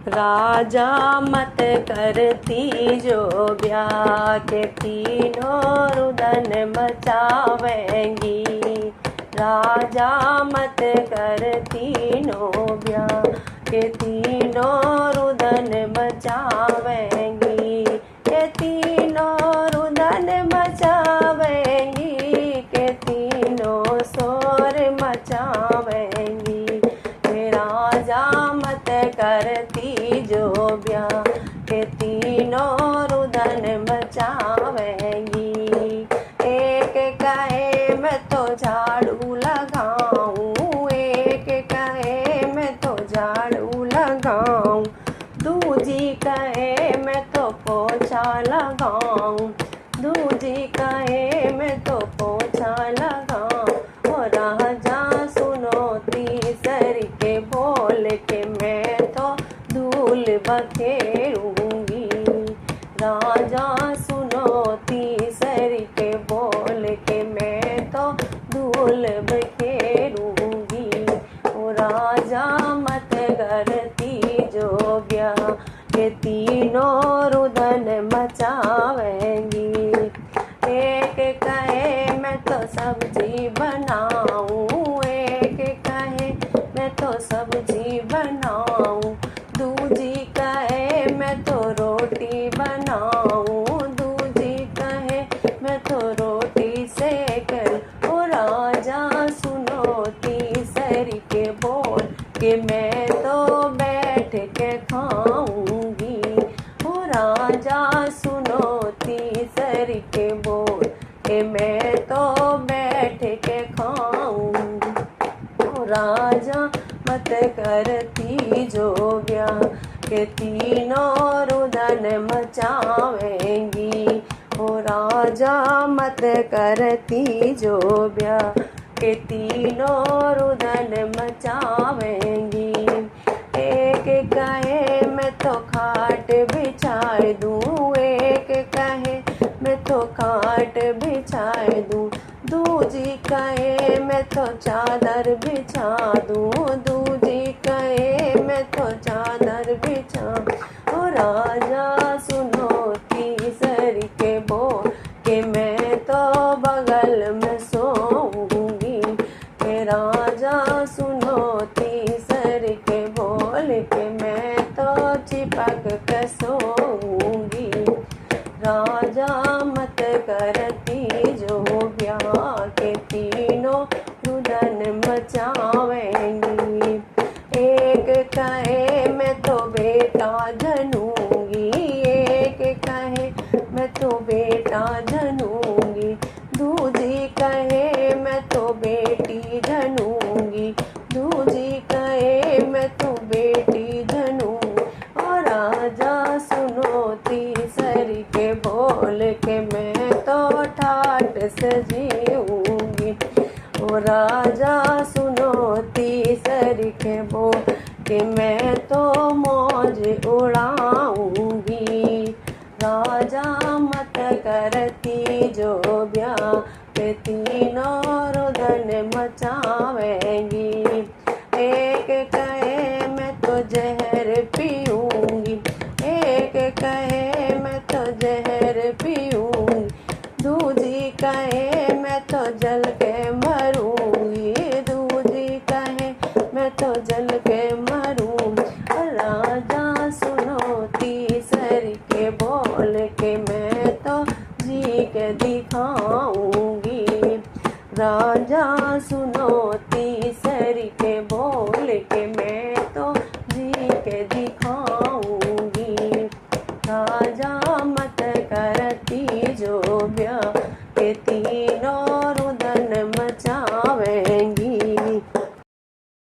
राजा मत करती जो ब्याह के तीनों रुदन मचावेंगी। राजा मत कर तीनों ब्याह के तीनों रुदन मचावेंगी। के तीनों रुदन मचावेंगी, के तीनों शोर मचावेंगी। राजा मत करती जो ब्याह के तीनों रुदन मचावेंगी। एक कहे मैं तो झाड़ू लगाऊं, एक कहे मैं तो झाड़ू लगाऊं, दूजी कहे मैं तो पोछा लगाऊं, दूजी कहे मैं तो पोछा लगाऊं। ओ राजा सुनो तीसर के बोल के मैं तो धूल बखेरूंगी। राजा सुनो तीसर के बोल के मैं तो धूल बखेरूंगी। ओ राजा मत करती जो ब्याह के तीनों रुदन मचावेंगी। एक कहे मैं तो सब्जी बनाऊं, एक कहे मैं तो सब्जी बनाऊं, दूजी कहे मैं तो रोटी बनाऊं, दूजी कहे मैं तो रोटी सेकूं। ओ राजा सुनो तीसरी के बोल के मैं तो बैठ के खाऊंगी। ओ राजा सुनो तीसरी के बोल के मैं तो बैठ के खाऊंगी। ओ राजा मत करती जो ब्याह के तीनों रुदन मचावेंगी। ओ राजा मत करती जो ब्याह के तीनों रुदन मचावेंगी। एक कहे मैं तो खाट बिछाए दूं, एक कहे मैं तो खाट बिछाए दूं, दूजी कहे मैं तो चादर बिछा दूं, दूजी कहे मैं तो चादर बिछा। ओ राजा सुनो तीसरी के बोल के मैं तो बगल में सोऊंगी। के राजा सुनो तीसरी के बोल के मैं तो चिपक के सोऊंगी। राजा मत करती जो ब्याह के तीनों रुदन मचावेंगी। एक कहे मैं तो बेटा जनूंगी, एक कहे मैं तो बेटा जनूंगी, दूजी कहे मैं तो बेटी जनूंगी, दूजी कहे मैं तो बेटी जनूंगी। और राजा सुनो तीसरी के बोल के मैं तो ठाट से जीऊंगी। ओ राजा सुनो तीसरी के बोल के मैं तो मौज उड़ाऊंगी। राजा मत करती जो ब्याह के तीनों रुदन मचावेंगी। एक कहे मैं तो जहर पीऊंगी, एक कहे मैं तो जहर पीऊंगी, दूजी कहे मैं तो जल के मरूंगी, दूजी कहे मैं तो जल के मरूंगी। राजा सुनो तीसरी के बोल के मैं तो जी के दिखाऊंगी। राजा सुनो